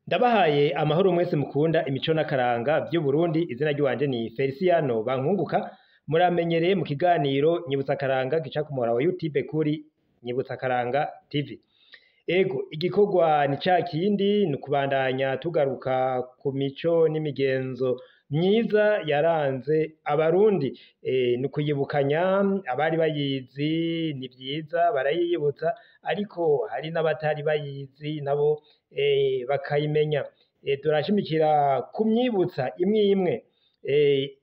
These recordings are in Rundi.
Ndabahaye amahoro mwese mukunda imico n'akaranga vy'Uburundi, izina ry'iwanje ni Feliciano Bankunguka, muramenyereye mu kiganiro Nyibutsa Akaranga gica ku muhora wa YouTube kuri Nyibutsa Akaranga TV. Ego igikorwa ni cakindi, ni ukubandanya tugaruka ku mico n'imigenzo myiza yaranze Abarundi, ni ukuyibukanya abari bayizi ni vyiza barayiyibutsa, ariko hari n'abatari bayizi nabo bakayimenya. Turashimikira kumyibutsa imwe imwe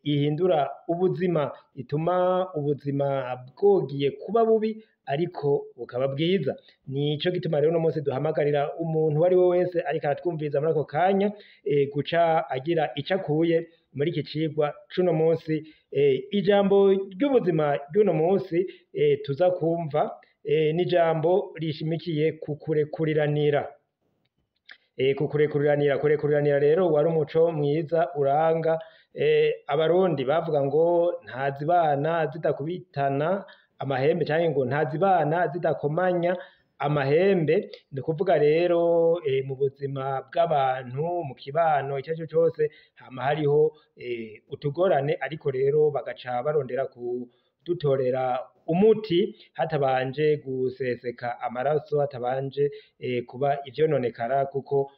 ihindura ubuzima, ituma ubuzima bwogiye kuba bubi ariko bukaba bwiza. Nico gituma rero uno munsi duhamagarira umuntu uwo ari we wese ariko aratwumviriza muri ako kanya guca agira ico akuye muri iki cigwa c'uno munsi. Ijambo ry'ubuzima ry'uno munsi tuza kumva ni ijambo rishimikiye ku kurekuriranira. Kurekuriranira rero wari umuco mwiza uranga Abarundi, bavuga ngo ntazibana zidakubitana amahembe canke ngo ntazibana zidakomanya amahembe. Ni kuvuga rero mu buzima bw'abantu, mu kibano ico arico cose hama hariho utugorane, ariko rero bagaca barondera kudutorera umuti hatabanje guseseka amaraso, hatabanje kuba ivyononekara, kuko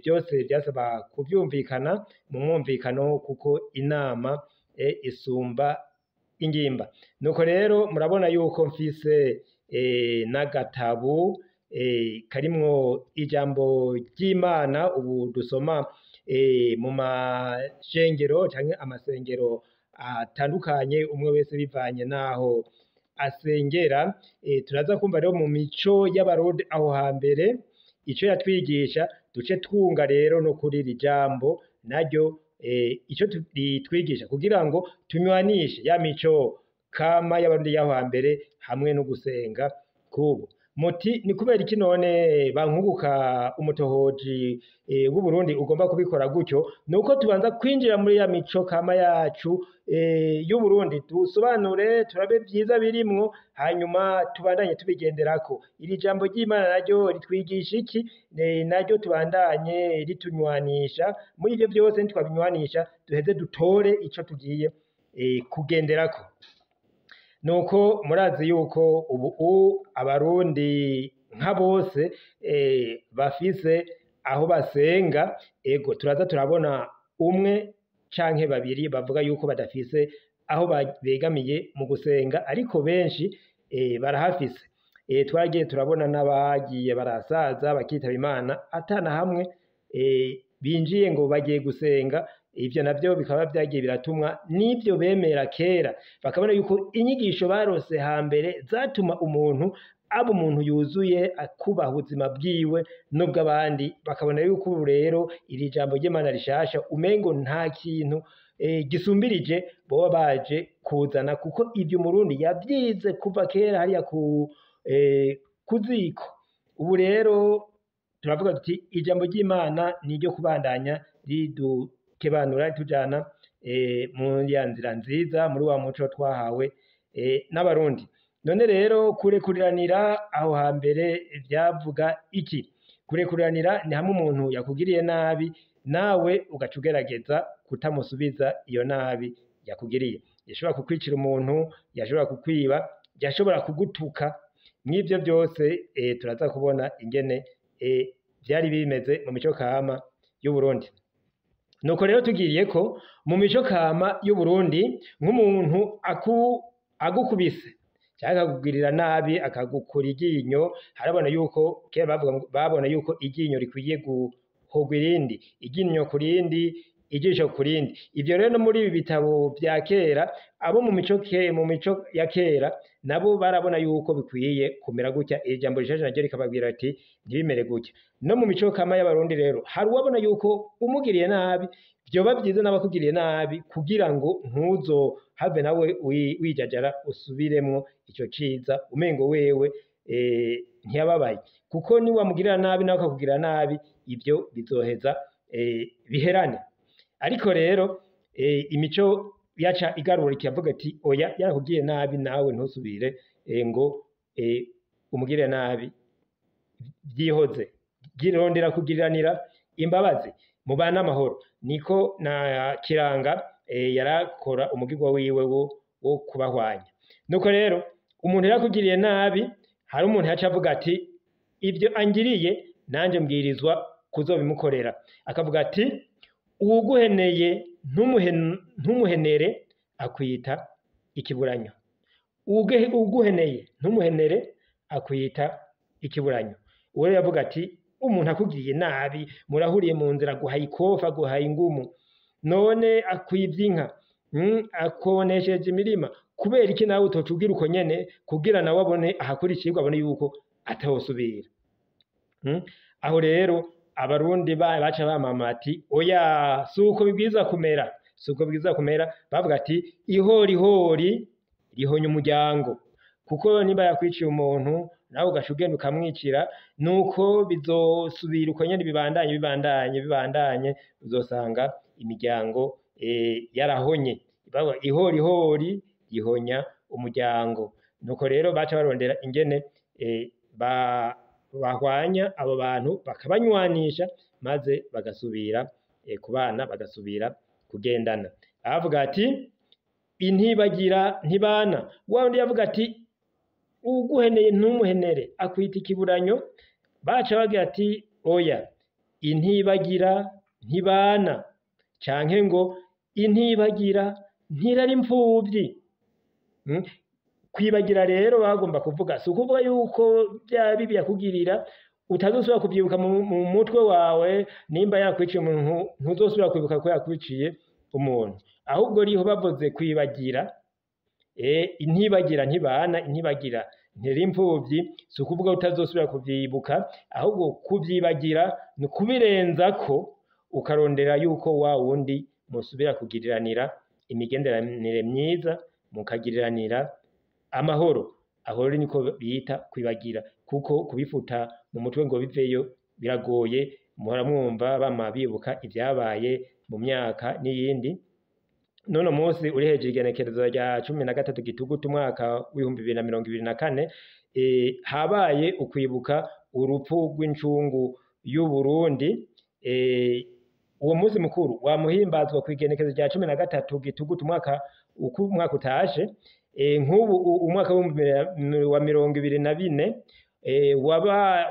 vyose vyasaba kuvyumvikana mu mwumvikano, kuko inama isumba ingimba. Nuko rero murabona yuko mfise n'agatabu karimwo ijambo ry'Imana, ubu dusoma mu mashengero canke amasengero atandukanye, umwe wese bivanye naho asengera. Turaza kumva rero mu mico y'Abarundi aho hambere ico yatwigisha, duce twunga rero no kuri iri jambo naryo ico ritwigisha, kugira ngo tunywanishe ya mico kama y'Abarundi y'aho hambere hamwe no gusenga kubu. Muti ni kubera iki none Bankunguka umutohoji w'Uburundi ugomba kubikora gutyo? Nuko tubanza kwinjira muri ya mico kama yacu y'Uburundi, tusobanure turabe vyiza birimwo, hanyuma tubandanye tubigenderako. Iri jambo ry'Imana naryo ritwigisha iki? Naryo tubandanye ritunywanisha. Muri ivyo vyose nitwabinywanisha duheze dutore ico tugiye kugenderako. Nuko murazi yuko ubu Abarundi nka bose bafise aho basenga. Ego turaza turabona umwe canke babiri bavuga yuko badafise aho begamiye mu gusenga, ariko benshi barahafise. Twaragiye turabona n'abagiye barasaza bakitaba Imana atana hamwe binjiye ngo bagiye gusenga. Ivyo navyo bikaba vyagiye biratumwa n'ivyo bemera kera, bakabona yuko inyigisho barose hambere zatuma umuntu aba umuntu yuzuye, akubaha ubuzima bwiwe n'ubw'abandi. Bakabona yuko ubu rero iri jambo ry'Imana rishasha umengo nta kintu gisumbirije boba baje kuzana, kuko ivyo Umurundi yavyize kuva kera hariya ku ziko. Ubu rero turavuga tuti ijambo ry'Imana ni iryo kubandanya ridukebanura, ritujana mu ya nzira nziza, muri wa muco twahawe n'Abarundi. None rero kurekuriranira aho hambere vyavuga iki? Kurekuriranira ni hamwe umuntu yakugiriye nabi, nawe ugaca ugerageza kutamusubiza iyo nabi yakugiriye. Yashobora kukwicira umuntu, yashobora kukwiba, yashobora kugutuka. Mw'ivyo vyose turaza kubona ingene vyari bimeze mu mico kama y'Uburundi. Nuko rero tugiriye ko mu mico kama y'Uburundi, nk'umuntu agukubise canke akakugirira nabi, akagukura iryinyo, harabona yuko kera babona yuko iryinyo rikwiye guhogwa irindi, iryinyo ku rindi, ijisho ku rindi. Ivyo rero no muri ibi bitabo vya kera, abo mu mico ya kera nabo barabona yuko bikwiye kumera gutya. Iri jambo rishasha naryo rikababwira ati ntibimere gutya. No mu mico kama y'Abarundi rero hari uwabona yuko umugiriye nabi vyoba vyiza n'abakugiriye nabi, kugira ngo ntuzohave nawe wijajara usubiremwo ico ciza umengo wewe ntiyababaye. Kuko ni wamugirira nabi nawe akakugirira nabi, ivyo bizoheza biherane. Ariko rero imico yaca igarura ikavuga ati oya, yarakugiye nabi nawe ntusubire ngo umugirire nabi. Vyihoze, girondera kugiriranira imbabazi mubane amahoro. Niko na Kiranga yarakora umugirwa wiwe wo kubahwanya. Nuko rero umuntu yakugiriye nabi, hari umuntu yaca avuga ati ibyo angiriye nanje mbwirizwa kuzobimukorera. Akavuga ati uwuguheneye ntumuhenere akwita ikiburanyo. Uwuguheneye ntumuhenere akwita ikiburanyo. Uwo yavuga ati umuntu akugiriye nabi, murahuriye mu nzira, aguhaye ikofa, aguhaye ingumu, none akwivye inka, akonesheje imirima, kubera iki nawe utocubwira uko nyene kugira nawe abone ahakurikirwa, abone yuko atawusubira. Aho rero abarundi baca bamama ati oya, suko bibwiza kumera, suko bibwiza kumera. Bavuga ati ihorihori rihonya umuryango, kuko niba yakwiciye umuntu nawe ugaca ugenda ukamwicira, nuko bizosubira uko nyene bibandanye, uzosanga imiryango yarahonye. Ihorihori rihonya umuryango. Nuko rero baca barondera ingene bahwanya abo bantu, bakabanywanisha, maze bagasubira kubana, bagasubira kugendana. Avuga ati intibagira ntibana. Wa wundi yavuga ati uguheneye ntumuhenere akwita ikiburanyo. Baca bagira ati oya, intibagira ntibana, canke ngo intibagira ntirari impfuvyi. Kwibagira rero bagomba kuvuga, si ukuvuga yuko bya bibi yakugirira utazosubira kuvyibuka mu mutwe wawe. Nimba yakwiciye umuntu ntuzosubira kwibuka ko yakwiciye umuntu, ahubwo riho bavuze kwibagira, intibagira ntibana, intibagira ntiri impfuvyi, si ukuvuga utazosubira kuvyibuka, ahubwo kuvyibagira ni kubirenzako, ukarondera yuko wa wundi musubira kugiriranira imigenderanire myiza, mukagiriranira amahoro. Aho rero niko bita kwibagira, kuko kubifuta mu mutwe ngo biveyo biragoye. Muhora mwumva bama bibuka ivyabaye mu myaka n'iyindi. None munsi uri hejuru igenekerezo rya 13 Gitugutu umwaka w'2024, habaye ukwibuka urupfu rw'incungu y'u Burundi. Uwo munsi mukuru wamuhimbazwa kw'igenekerezo rya 13 Gitugutu umwaka utashe. Nk'ubu umwaka wa 2024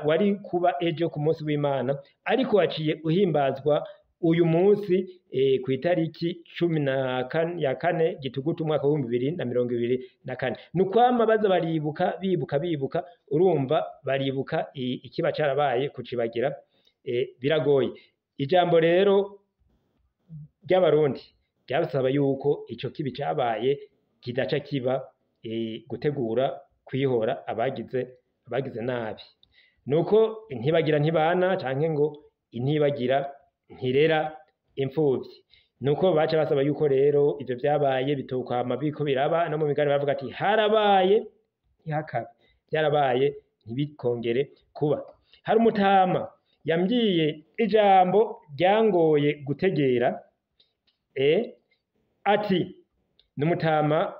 wari kuba ejo ku munsi w'Imana, ariko waciye uhimbazwa uyu munsi ku itariki 14 Gitugutu umwaka wa 2024. Nukwama baza baribuka bibuka, urumva baribuka ikiba carabaye, kucibagira biragoye. Ijambo rero ry'abarundi ryabasaba yuko ico kibi cabaye kidaca kiba gutegura kwihora abagize nabi. Nuko intibagira ntibana, canke ngo intibagira ntirera impfuvyi. Nuko baca basaba yuko rero ivyo vyabaye bitokwama biko biraba, no mu migani bavuga ati harabaye ntihakabe, byarabaye ntibikongere kuba. Hari umutama yambwiye ijambo ryangoye gutegera, ati n'umutama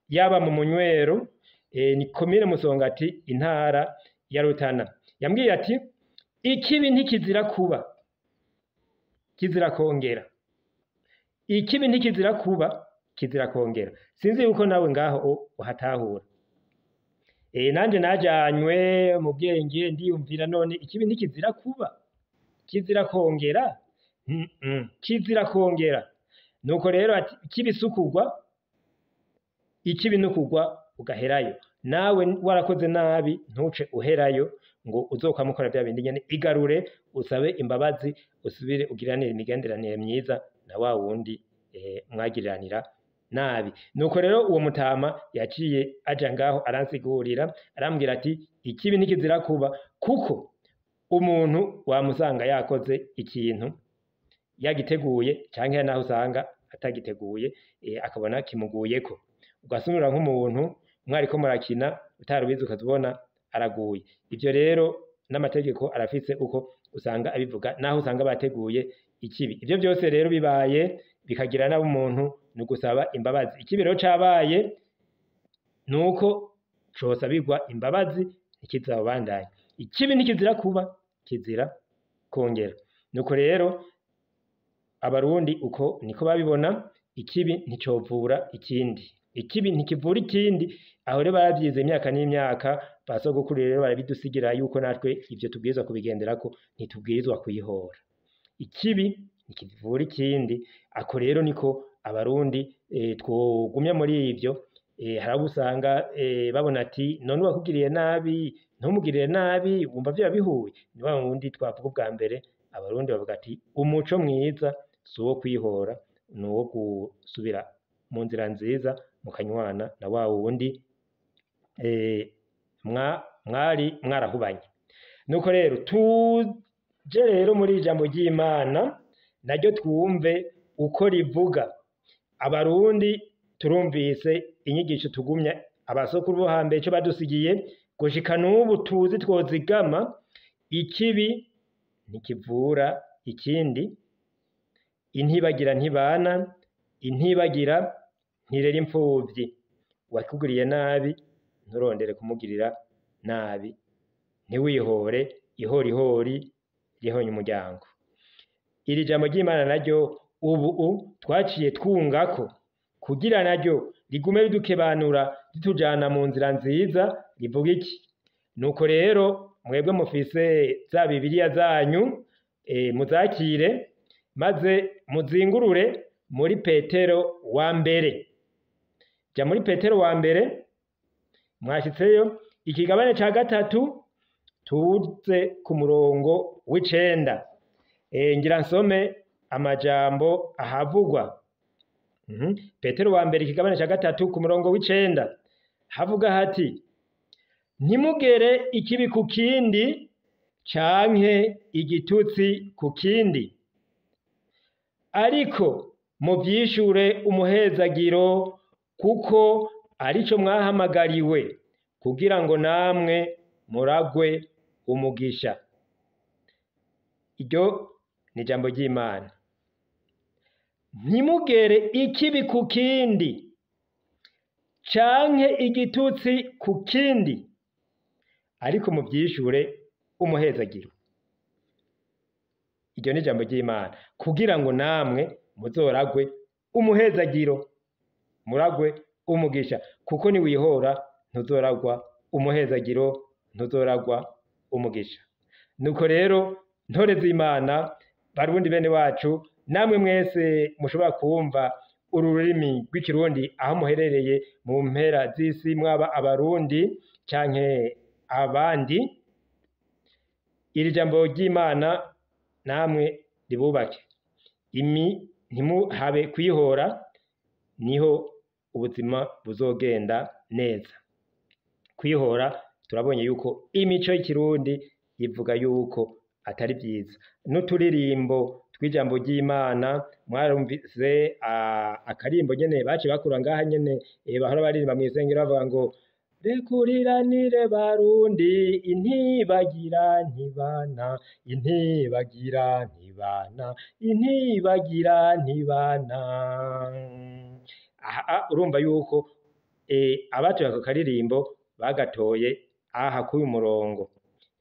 yaba mu Munywero, ni komine Musongati, intara ya Rutana. Yambwiye ati ikibi ntikizira kuba, kizira kongera. Ikibi ntikizira kuba, kizira kongera. Sinzi yuko nawe ngaho uhatahura. Nanje najanywe mu bwenge ndiyumvira, none ikibi ntikizira kuba, kizira kongera. Kizira kongera. Nuko rero ati ikibi sukugwa, ikibi nukugwa ugaherayo. Nawe warakoze nabi ntuce uherayo ngo uzokwamukora bya bindi nyene. Igarure, usabe imbabazi, usubire ugiranire imigenderanire myiza na wa wundi mwagiriranira nabi. Nuko rero uwo mutama yaciye aja ngaho aransigurira, arambwira ati ikibi ntikizira kuba, kuko umuntu wamusanga yakoze ikintu yagiteguye, canke naho usanga atagiteguye, akabona kimuguyeko, ugasunura nk'umuntu mwariko murakina utarubizi ukazibona araguye. Ivyo rero n'amategeko arafise uko usanga abivuga, naho usanga bateguye ikibi. Ivyo byose rero bibaye bikagira nabo umuntu ni gusaba imbabazi. Ikibi rero cabaye nuko cosabirwa imbabazi, ntikizabandanye. Ikibi ntikizira kuba, kizira kongera. nuko rero abarundi uko niko babibona, ikibi nticovura ikindi, ikibi ntikivura ikindi. Aho rero baravyize imyaka n'imyaka, ba sogokuru rero barabidusigira yuko natwe ivyo tubwirizwa kubigenderako, ntitubwirizwa kwihora. Ikibi ntikivura ikindi, ako rero niko abarundi twogumya muri ivyo. Hari abo usanga babona ati none uwakugiriye nabi ntumugirire nabi, wumva vyoba bihuye. Ni wa wundi twavuga ubwa mbere, abarundi bavuga ati umuco mwiza si uwo kwihora, ni uwo gusubira mu nzira nziza mukanywana na wa wundi mwari mwarahubanye. Nuko rero tuje rero muri ijambo ry'Imana naryo twumve uko rivuga. Abarundi turumvise inyigisho tugumya abasokuru bo hambere ico badusigiye, gushika n'ubu tuzi twozigama. Ikibi ntikivura ikindi, intibagira ntibana, intibagira ntirera impfuvyi. Uwakugiriye nabi nturondere kumugirira nabi, ntiwihore, ihorihori rihonye umuryango. Iri jambo ry'Imana naryo ubu twaciye twungako kugira naryo rigume ridukebanura ritujana mu nzira nziza. Rivuga iki? Nuko rero mwebwe mufise za Bibiliya zanyu, muzakire maze muzingurure muri Petero wa mbere. Ja muri Petero wa mbere, mwashitseyo ikigabane ca gatatu, tuze ku murongo w'9. Ngira nsome amajambo ahavugwa. Petero wa mbere ikigabane ca gatatu ku murongo w'9 havuga hati: ntimugere ikibi ku kindi canke igitutsi ku kindi, ariko muvyishure umuhezagiro, kuko arico mwahamagariwe, kugira ngo namwe muragwe umugisha. Iryo ni ijambo ry'Imana. Ntimugere ikibi ku kindi canke igitutsi ku kindi, ariko muvyishure umuhezagiro. Iryo ni ijambo ry'Imana, kugira ngo namwe muzoragwe umuhezagiro, muragwe umugisha. Kuko niwihora ntuzoragwa umuhezagiro, ntuzoragwa umugisha. Nuko rero ntore z'Imana, barundi bene wacu, namwe mwese mushobora kumva uru rurimi rw'ikirundi aho muherereye mu mpera z'isi, mwaba abarundi canke abandi, iri jambo ry'Imana namwe ribubake. Ntimuhabe kwihora, niho ubuzima buzogenda neza. Kwihora turabonye yuko imico y'ikirundi ivuga yuko atari vyiza. N'uturirimbo tw'ijambo ry'Imana mwarumvise akarimbo nyene baciye bakura ngaha nyene, bahora baririmba mw'isengero bavuga ngo rekuriranire barundi, intibagira ntibana, intibagira ntibana, intibagira ntibana. Aha urumva yuko abatoye ako karirimbo bagatoye aha k'uyu murongo,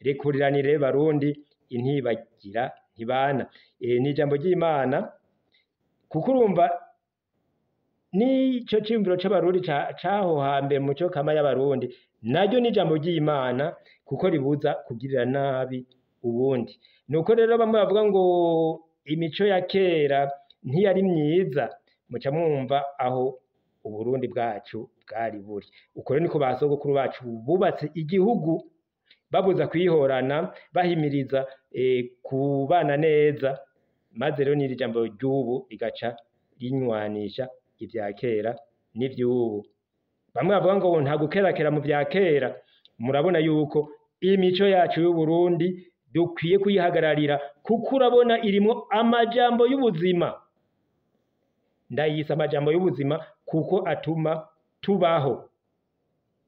rekuriranire barundi, intibagira ntibana. Ni ijambo ry'Imana, kuko urumva nico ciyumviro c'abarundi caho hambere mu mico kama y'abarundi, naryo ni ijambo ry'Imana, kuko ribuza kugirira nabi ubundi. Nuko rero bamwe bavuga ngo imico ya kera ntiyari myiza, muca mwumva aho Uburundi bwacu bwari buri. Uko rero niko ba sogokuru bacu bubatse igihugu, babuza kwihorana, bahimiriza kubana neza. Maze rero n'iri jambo ry'ubu rigaca rinywanisha ivya kera n'ivy'ubu. Bamwe bavuga ngo nta gukerakera mu vya kera. Murabona yuko imico yacu y'Uburundi dukwiye kuyihagararira, kuko urabona irimwo amajambo y'ubuzima. Ndayise amajambo y'ubuzima kuko atuma tubaho,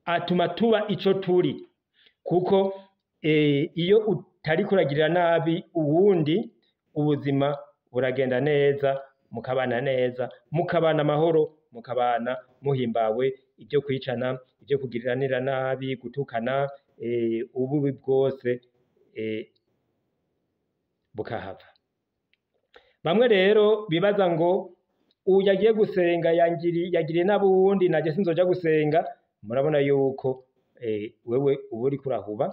atuma tuba ico turi. Kuko iyo utariko uragirira nabi uwundi, ubuzima buragenda neza, mukabana neza, mukabana amahoro, mukabana muhimbawe. Ibyo kwicana, ibyo kugiriranira nabi, gutukana, ububi bwose bukahava. Bamwe rero bibaza ngo uyu agiye gusenga yagiriye n'abuwundi naje sinzoja gusenga. Murabona yuko wewe uba uriko urahuba.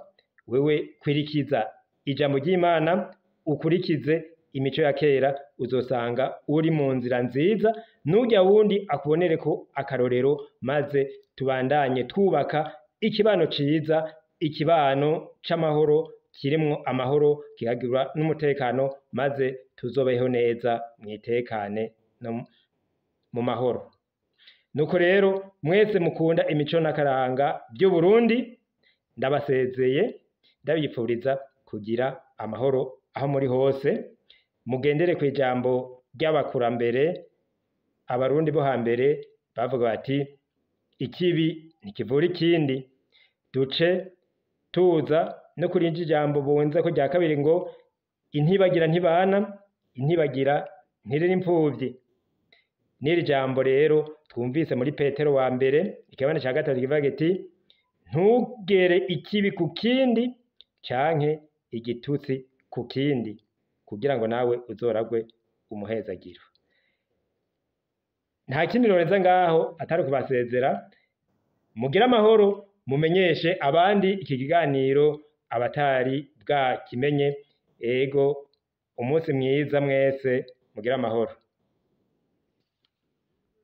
Wewe kwirikiza ijambo ry'Imana, ukurikize imico ya kera, uzosanga uri mu nzira nziza, n'urya wundi akubonereko akarorero, maze tubandanye twubaka ikibano ciza, ikibano c'amahoro, kirimwo amahoro, kikagira n'umutekano, maze tuzobeho neza mwitekane no mu mahoro. Nuko rero mwese mukunda imico n'akaranga vy'Uburundi, ndabasezeye ndabipfuriza kugira amahoro aho muri hose. Mugendere kw'ijambo ry'abakurambere. Abarundi bo hambere bavuga bati ikibi ntikivura ikindi. Duce tuza no kuri iryo jambo bunze ko rya kabiri ngo intibagira ntibana, intibagira ntirera impfuvyi. N'iri jambo rero twumvise muri Petero wa mbere ikibane ca gatatu kivuga kiti ntugere ikibi ku kindi canke igitutsi ku kindi, kugira ngo nawe uzoragwe umuhezagiro. Nta kindi noreza ngaho atari kubasezera. Mugire amahoro, mumenyeshe abandi iki kiganiro abatari bwakimenye. Ego umunsi mwiza mwese, mugire amahoro.